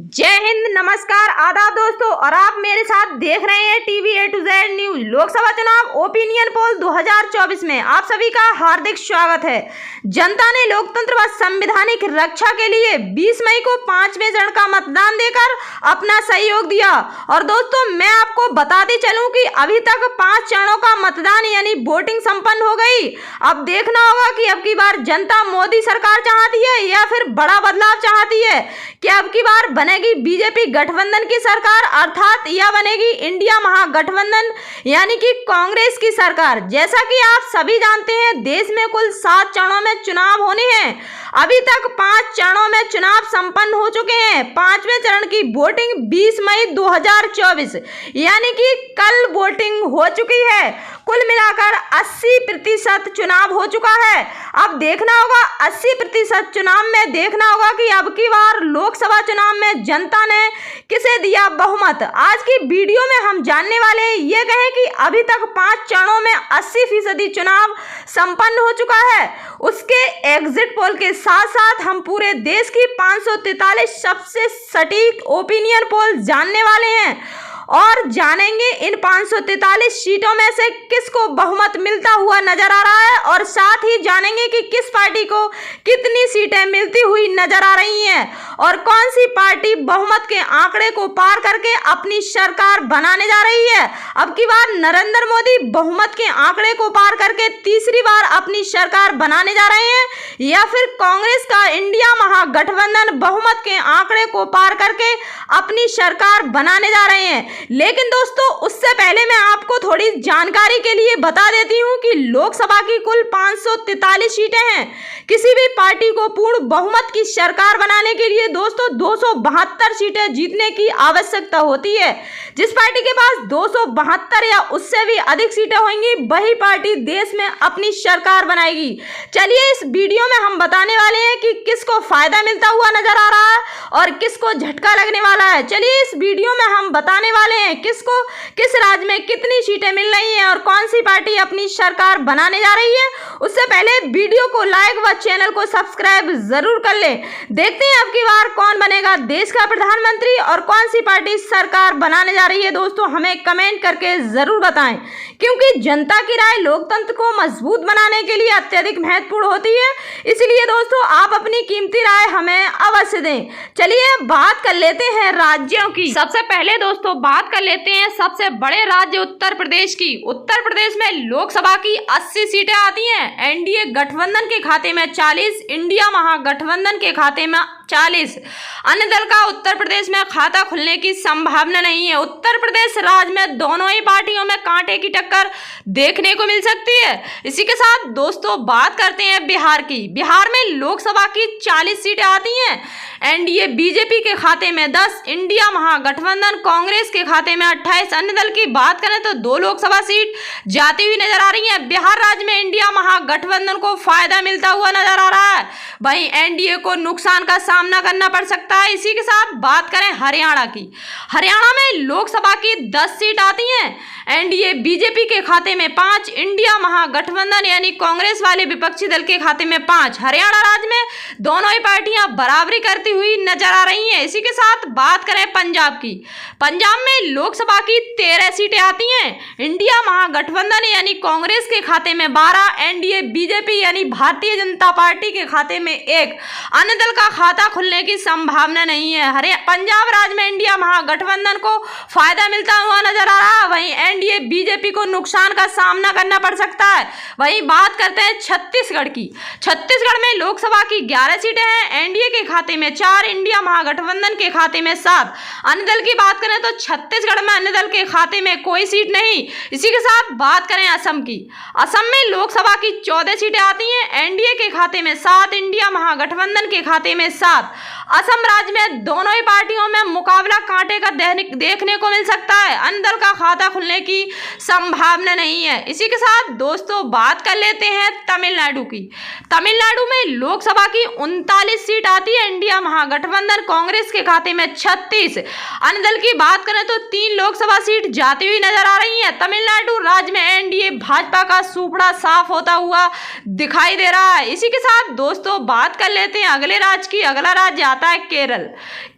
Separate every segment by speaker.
Speaker 1: जय हिंद, नमस्कार, आदाब दोस्तों। और आप मेरे साथ देख रहे हैं TV A to Z news. Lok Sabha चुनाव ओपिनियन पोल 2024 में आप सभी का हार्दिक स्वागत है। जनता ने लोकतंत्र व संवैधानिक रक्षा के लिए 20 मई को 5वें चरण का मतदान देकर अपना सहयोग दिया। और दोस्तों, मैं आपको बताते चलूं कि अभी तक 5 चरणों का मतदान यानी वोटिंग संपन्न हो गई। अब देखना होगा कि अब की बार जनता मोदी सरकार चाहती है या फिर बड़ा बदलाव चाहती है। क्या अब की बार बनेगी बीजेपी गठबंधन की सरकार अर्थात या बनेगी इंडिया महागठबंधन यानी कि कांग्रेस की सरकार। जैसा कि आप सभी जानते हैं, देश में कुल 7 चरणों में चुनाव होने हैं। अभी तक 5 चरणों में चुनाव संपन्न हो चुके हैं। 5वें चरण की वोटिंग 20 मई 2024 यानी कि कल वोटिंग हो चुकी है। कुल मिलाकर 80% चुनाव हो चुका है। अब देखना होगा 80% चुनाव में देखना होगा कि अब की बार लोकसभा चुनाव में जनता ने किसे दिया बहुमत। आज की वीडियो में हम जानने वाले हैं, ये कहें कि अभी तक 5 चरणों में 80% चुनाव संपन्न हो चुका है। उसके एग्जिट पोल के साथ साथ हम पूरे देश की 543 सबसे सटीक ओपिनियन पोल जानने वाले हैं और जानेंगे इन 543 सीटों में से किसको बहुमत मिलता हुआ नजर आ रहा है और साथ ही जानेंगे कि किस पार्टी को कितनी सीटें मिलती हुई नजर आ रही हैं और कौन सी पार्टी बहुमत के आंकड़े को पार करके अपनी सरकार बनाने जा रही है। अब की बार नरेंद्र मोदी बहुमत के आंकड़े को पार करके तीसरी बार अपनी सरकार बनाने जा रहे हैं या फिर कांग्रेस का इंडिया महागठबंधन बहुमत के आंकड़े को पार करके अपनी सरकार बनाने जा रहे हैं। लेकिन दोस्तों, उससे पहले मैं आपको थोड़ी जानकारी के लिए बता देती हूं कि लोकसभा की कुल 543 सीटें हैं। किसी भी पार्टी को पूर्ण बहुमत की सरकार बनाने के लिए दोस्तों 272 सीटें जीतने की आवश्यकता होती है। जिस पार्टी के पास 272 या उससे भी अधिक सीटें होंगी वही पार्टी देश में अपनी सरकार बनाएगी। चलिए, इस वीडियो में हम बताने वाले हैं कि किसको फायदा मिलता हुआ नजर आ रहा है और किसको झटका लगने वाला है। चलिए, इस वीडियो में हम बताने वाले हैं किसको किस राज्य में कितनी सीटें मिल रही हैं और कौन सी पार्टी अपनी सरकार बनाने जा रही है। उससे पहले वीडियो को लाइक व चैनल को सब्सक्राइब जरूर कर लें। देखते हैं अब की बार कौन बनेगा देश का प्रधानमंत्री और कौन सी पार्टी सरकार बनाने जा रही है। दोस्तों, हमें कमेंट करके जरूर बताएं, क्योंकि जनता की राय लोकतंत्र को मजबूत बनाने के लिए अत्यधिक महत्वपूर्ण होती है। इसलिए दोस्तों, आप अपनी कीमती राय हमें अवश्य दें। चलिए, बात कर लेते हैं राज्यों की। सबसे पहले दोस्तों बात कर लेते हैं सबसे बड़े राज्य उत्तर प्रदेश की। उत्तर प्रदेश में लोकसभा की 80 सीटें आती हैं। एनडीए गठबंधन के खाते में 40, इंडिया महागठबंधन के खाते में 40। अन्य दल का उत्तर प्रदेश में खाता खुलने की संभावना नहीं है। उत्तर प्रदेश राज्य में दोनों ही पार्टियों में कांटे की टक्कर देखने को मिल सकती है। इसी के साथ दोस्तों बात करते हैं बिहार की। बिहार में लोकसभा की 40 सीटें आती हैं। एनडीए बीजेपी के खाते में 10, इंडिया महागठबंधन कांग्रेस के खाते में 28। अन्य दल की बात करें तो 2 लोकसभा सीट जाती हुई नजर आ रही है। बिहार राज्य में इंडिया महागठबंधन को फायदा मिलता हुआ नजर आ रहा है, वहीं एनडीए को नुकसान का सामना करना पड़ सकता है। इसी के साथ बात करें हरियाणा की। हरियाणा में लोकसभा की 10 सीट आती हैं। एनडीए बीजेपी के खाते में 5, इंडिया महागठबंधन यानी कांग्रेस वाले विपक्षी दल के खाते में 5। हरियाणा राज्य में दोनों ही पार्टियां बराबरी करती हुई नजर आ रही हैं। इसी के साथ बात करें पंजाब की। पंजाब में लोकसभा की 13 सीटें आती हैं। इंडिया महागठबंधन यानी कांग्रेस के खाते में 12, एनडीए बीजेपी यानी भारतीय जनता पार्टी के खाते में 1। अन्य दल का खाता खुलने की संभावना नहीं है। पंजाब राज्य में इंडिया महागठबंधन को फायदा मिलता हुआ नजर आ रहा है, वहीं एनडीए बीजेपी को नुकसान का सामना करना पड़ सकता है। वहीं बात करते हैं छत्तीसगढ़ की। छत्तीसगढ़ में लोकसभा की 11 सीटें हैं। एनडीए के खाते में 4, इंडिया महागठबंधन के खाते में 7। अन्य दल की बात करें तो छत्तीसगढ़ में अन्य दल के खाते में कोई सीट नहीं। इसी के साथ बात करें असम की। असम में लोकसभा की 14 सीटें आती हैं। एनडीए के खाते में 7, इंडिया महागठबंधन के खाते में 7। असम राज्य में दोनों ही पार्टियों में मुकाबला कांटे का देखने को मिल सकता है। अन्य दल का खाता खुलने की संभावना नहीं है। इसी के साथ दोस्तों बात कर लेते हैं तमिलनाडु की। तमिलनाडु में लोकसभा की 39 सीट आती है। इंडिया महागठबंधन कांग्रेस के खाते में 36। अन्य दल की बात करें तो 3 लोकसभा सीट जाती हुई नजर आ रही है। तमिलनाडु राज्य में एनडीए भाजपा का सुपड़ा साफ होता हुआ दिखाई दे रहा है। इसी के साथ दोस्तों बात कर लेते हैं अगले राज्य की। अगला राज्य आता है केरल।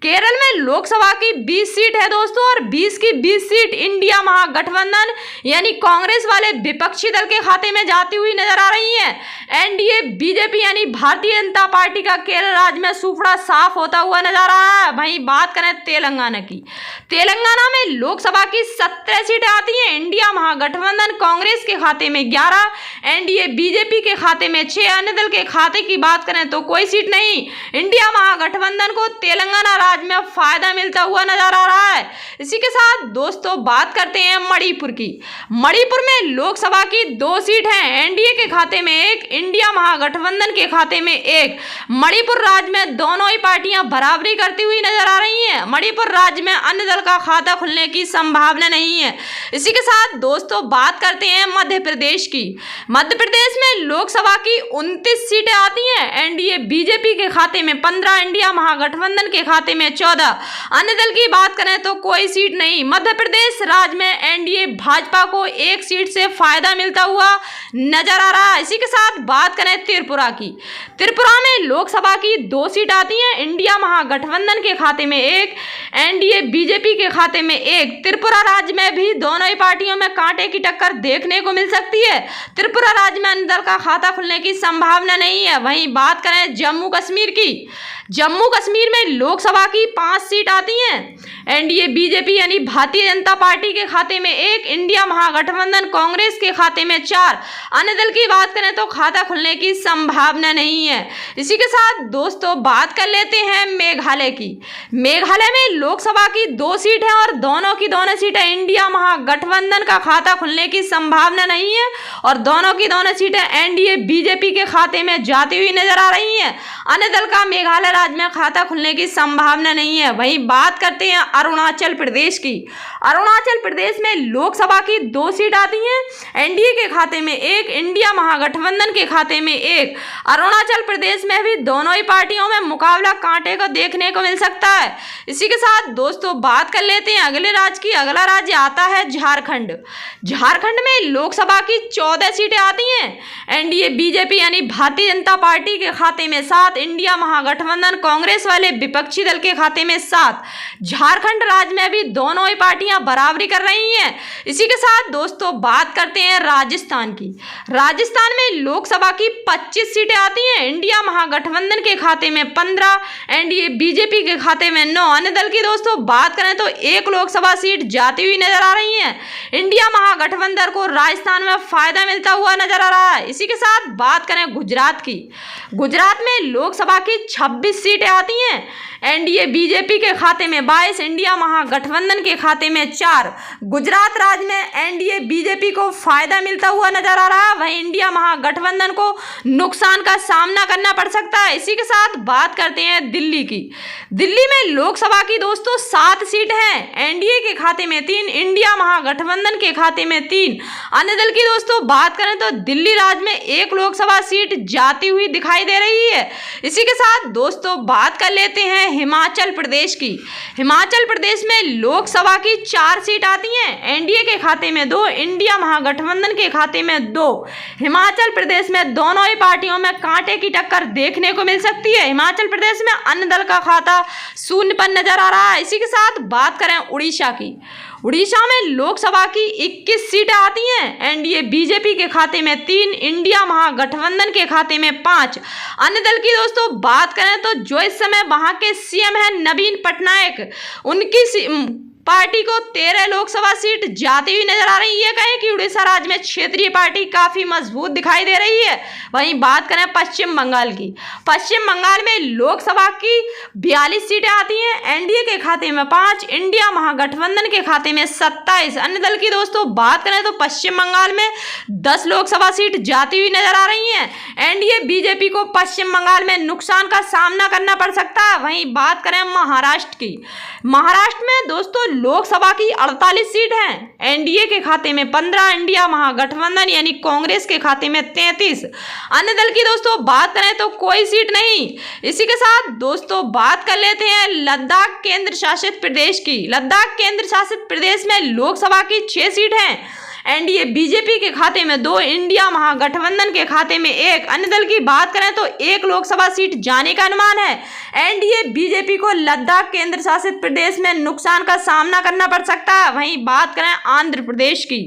Speaker 1: केरल में लोकसभा की 20 सीट है दोस्तों, और 20 की 20 सीट इंडिया महागठबंधन यानी कांग्रेस वाले विपक्षी दल के खाते में जाती हुई नजर आ रही है। एनडीए बीजेपी यानी भारतीय जनता पार्टी का केरल राज्य में सूफड़ा साफ होता हुआ नजर आ रहा है। वहीं बात करें तेलंगाना की, तेलंगाना में लोकसभा की 17 सीटें आती हैं। इंडिया महागठबंधन कांग्रेस के खाते में 11, एनडीए बीजेपी के खाते में 6, अन्य दल के खाते की बात करें तो कोई सीट नहीं। इंडिया महागठबंधन को तेलंगाना राज्य में फायदा मिलता हुआ नजर आ रहा है। इसी के साथ दोस्तों बात करते हैं मणिपुर की। मणिपुर में लोकसभा की 2 सीट हैं, एनडीए के खाते में 1, इंडिया महागठबंधन के खाते में 1। मणिपुर राज्य में दोनों ही पार्टियां बराबरी करती हुई नजर आ रही हैं। मणिपुर राज्य में अन्य दल का खाता खुलने की संभावना नहीं है। इसी के साथ दोस्तों बात करते हैं मध्य प्रदेश की। मध्य प्रदेश में लोकसभा की 29 सीटें आती हैं। एनडीए बीजेपी के खाते में 15, इंडिया महागठबंधन के खाते में 14, अन्य दल की बात करें तो कोई सीट नहीं। मध्य प्रदेश राज्य में एनडीए भाजपा को 1 सीट से फायदा मिलता हुआ नजर आ रहा है। इसी के साथ बात करें त्रिपुरा की। त्रिपुरा में लोकसभा की 2 सीट आती हैं, इंडिया महागठबंधन के खाते में 1, एनडीए बीजेपी के खाते में 1। त्रिपुरा राज्य में भी दोनों ही पार्टियों में कांटे की टक्कर देखने को मिल सकती है। त्रिपुरा राज्य में अन्य दल का खाता खुलने की संभावना नहीं है। वहीं बात करें जम्मू कश्मीर की, जम्मू कश्मीर में लोकसभा की 5 सीट आती हैं। एनडीए बीजेपी यानी भारतीय जनता पार्टी के खाते में 1, इंडिया महागठबंधन कांग्रेस के खाते में 4, अन्य दल की बात करें तो खाता खुलने की संभावना नहीं है। इसी के साथ दोस्तों बात कर लेते हैं मेघालय की। मेघालय में लोकसभा की 2 सीट है और दोनों की दोनों सीटें इंडिया महागठबंधन का खाता खुलने की संभावना नहीं है, और दोनों की दोनों सीटें एनडीए बीजेपी के खाते में जाती हुई नजर आ रही हैं। अन्य दल का मेघालय राज्य में खाता खुलने की संभावना नहीं है। वहीं बात करते हैं अरुणाचल प्रदेश की। अरुणाचल प्रदेश में लोकसभा की 2 सीट आती हैं, एनडीए के खाते में 1, इंडिया महागठबंधन के खाते में 1। अरुणाचल प्रदेश में भी दोनों ही पार्टियों में मुकाबला कांटे को देखने को मिल सकता है। इसी के साथ दोस्तों बात कर लेते हैं अगले राज्य की। अगला राज्य आता है झारखंड। झारखंड में लोकसभा की 14 सीटें आती हैं, एनडीए बीजेपी यानी भारतीय जनता पार्टी के खाते में 7, इंडिया महागठबंधन कांग्रेस वाले विपक्षी दल के खाते में 7। झारखंड राज्य में भी दोनों ही पार्टियां बराबरी कर रही हैं। इसी के साथ दोस्तों बात करते हैं राजस्थान की। राजस्थान में लोकसभा की 25 सीटें आती हैं, इंडिया महागठबंधन के खाते में 15, एनडीए बीजेपी के खाते में 9, अन्य दल की दोस्तों बात करें तो 1 लोकसभा सीट जाती हुई नजर आ रही है। इंडिया महागठबंधन को राजस्थान में फायदा मिलता हुआ नजर आ रहा है। इसी के साथ बात करें गुजरात की। गुजरात में लोकसभा की 26 सीटें आती हैं, एनडीए बीजेपी के खाते में 22, इंडिया महागठबंधन के खाते में 4। गुजरात राज्य में एनडीए बीजेपी को फायदा मिलता हुआ नजर आ रहा है, वहीं इंडिया महागठबंधन को नुकसान का सामना करना पड़ सकता है। इसी के साथ बात करते हैं दिल्ली की। दिल्ली में लोकसभा की दोस्तों 7 सीट हैं, एनडीए के खाते में 3, इंडिया महागठबंधन के खाते में 3, अन्य दल की दोस्तों बात करें तो दिल्ली राज्य में 1 लोकसभा सीट जाती हुई दिखाई दे रही है। इसी के साथ दोस्तों बात कर लेते हैं हिमाचल प्रदेश की। हिमाचल प्रदेश में लोकसभा की 4 सीट आती हैं, एनडीए के खाते में 2, इंडिया महागठबंधन के खाते में 2। हिमाचल प्रदेश में दोनों ही पार्टियों में कांटे की टक्कर देखने को मिल सकती है। हिमाचल प्रदेश में अन्य दल का खाता शून्य पर नजर आ रहा है। इसी के साथ बात करें उड़ीसा की। उड़ीसा में लोकसभा की 21 सीटें आती हैं, एनडीए बीजेपी के खाते में 3, इंडिया महागठबंधन के खाते में 5। अन्य दल की दोस्तों बात करें तो जो इस समय वहां के सीएम हैं नवीन पटनायक, उनकी पार्टी को 13 लोकसभा सीट जाती हुई नजर आ रही है। कहें कि उड़ीसा राज्य में क्षेत्रीय पार्टी काफी मजबूत दिखाई दे रही है। वहीं बात करें पश्चिम बंगाल की। पश्चिम बंगाल में लोकसभा की 42 सीटें आती हैं, एनडीए के खाते में 5, इंडिया महागठबंधन के खाते में 27। अन्य दल की दोस्तों बात करें तो पश्चिम बंगाल में 10 लोकसभा सीट जाती हुई नजर आ रही हैं। एनडीए बीजेपी को पश्चिम बंगाल में नुकसान का सामना करना पड़ सकता है। वहीं बात करें महाराष्ट्र की। महाराष्ट्र में दोस्तों लोकसभा की 48 सीट हैं, एनडीए के खाते में 15, इंडिया महागठबंधन यानी कांग्रेस के खाते में 33। अन्य दल की दोस्तों बात करें तो कोई सीट नहीं। इसी के साथ दोस्तों बात कर लेते हैं लद्दाख केंद्र शासित प्रदेश की। लद्दाख केंद्र शासित प्रदेश में लोकसभा की 6 सीट हैं, एनडीए बीजेपी के खाते में 2, इंडिया महागठबंधन के खाते में 1। अन्य दल की बात करें तो 1 लोकसभा सीट जाने का अनुमान है। एनडीए बीजेपी को लद्दाख केंद्र शासित प्रदेश में नुकसान का सामना करना पड़ सकता है। वहीं बात करें आंध्र प्रदेश की,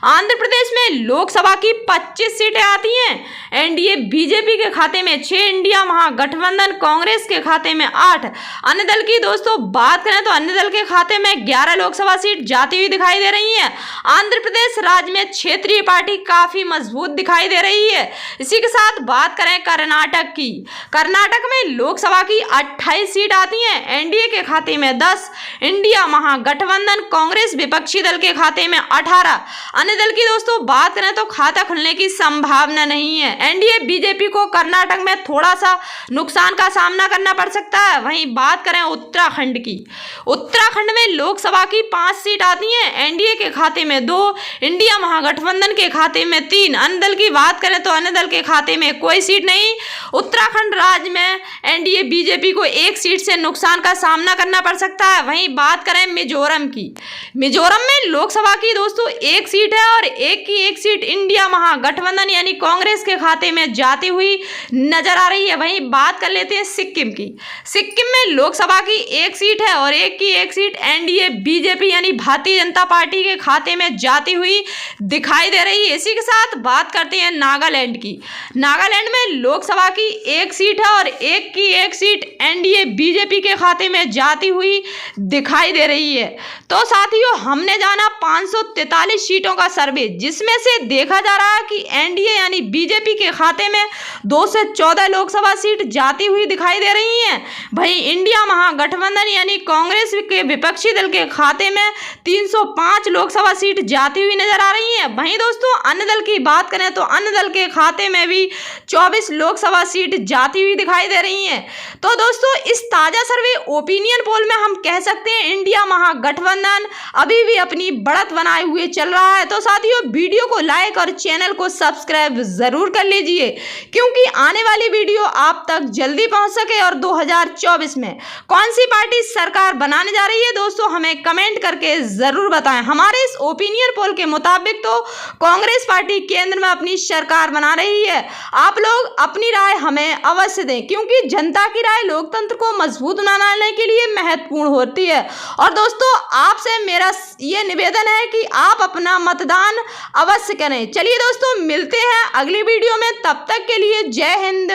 Speaker 1: आंध्र प्रदेश में लोकसभा की 25 सीटें आती हैं। एनडीए बीजेपी के खाते में 6, इंडिया महागठबंधन कांग्रेस के खाते में 8। अन्य दल की दोस्तों बात करें तो अन्य दल के खाते में 11 लोकसभा सीट जाती हुई दिखाई दे रही है। आंध्र प्रदेश राज्य में क्षेत्रीय पार्टी काफी मजबूत दिखाई दे रही है। इसी के साथ बात करें कर्नाटक की, कर्नाटक में लोकसभा की 28 सीट आती हैं। एनडीए के खाते में 10, इंडिया महागठबंधन कांग्रेस विपक्षी दल के खाते में 18। अन्य दल की दोस्तों बात करें तो खाता खुलने की संभावना नहीं है। एनडीए बीजेपी को कर्नाटक में थोड़ा सा नुकसान का सामना करना पड़ सकता है। वहीं बात करें उत्तराखंड की, उत्तराखंड में लोकसभा की 5 सीट आती हैं। एनडीए के खाते में 2, इंडिया महागठबंधन के खाते में 3। अन्य दल की बात करें तो अन्य दल के खाते में कोई सीट नहीं। उत्तराखंड राज्य में एनडीए बीजेपी को 1 सीट से नुकसान का सामना करना पड़ सकता है। वहीं बात करें मिजोरम की, मिजोरम में लोकसभा की दोस्तों 1 सीट है और 1 सीट इंडिया महागठबंधन यानी कांग्रेस के खाते में जाती हुई नजर आ रही है। वहीं बात कर लेते हैं सिक्किम की, सिक्किम में लोकसभा की 1 सीट है और 1 सीट एनडीए बीजेपी यानी भारतीय जनता पार्टी के खाते में जाती हुई दिखाई दे रही है। इसी के साथ बात करते हैं नागालैंड की, नागालैंड में लोकसभा की 1 सीट है और 1 सीट एनडीए बीजेपी के खाते में जाती हुई दिखाई दे रही है। तो साथियों हमने जाना 543 सीटों का सर्वे, जिसमें से देखा जा रहा है कि एनडीए यानी बीजेपी के खाते में 2 से 14 लोकसभा सीट जाती हुई दिखाई दे रही हैं। वहीं इंडिया महागठबंधन यानी कांग्रेस के विपक्षी दल के खाते में 305 लोकसभा सीट जाती हुई नजर आ रही है। वहीं दोस्तों अन्य दल की बात करें तो अन्य दल के खाते में भी 24 लोकसभा सीट जाती हुई दिखाई दे रही हैं। तो दोस्तों इस ताजा सर्वे ओपिनियन पोल में हम कह सकते हैं इंडिया महागठबंधन अभी भी अपनी बढ़त बनाए हुए चल रहा है। तो साथियों वीडियो को लाइक और चैनल को सब्सक्राइब जरूर कर लीजिए, क्योंकि आने वाली वीडियो आप तक जल्दी पहुंच सके। और 2024 में कौन सी पार्टी सरकार बनाने जा रही है दोस्तों, हमें कमेंट करके जरूर बताएं। हमारे इस ओपिनियन पोल के मुताबिक तो कांग्रेस पार्टी केंद्र में अपनी सरकार बना रही है। आप लोग अपनी राय हमें अवश्य दें, क्योंकि जनता की राय लोकतंत्र को मजबूत बनाने के लिए महत्वपूर्ण होती है। और दोस्तों आपसे मेरा ये निवेदन है कि आप अपना मतदान अवश्य करें। चलिए दोस्तों मिलते हैं अगली वीडियो में, तब तक के लिए जय हिंद।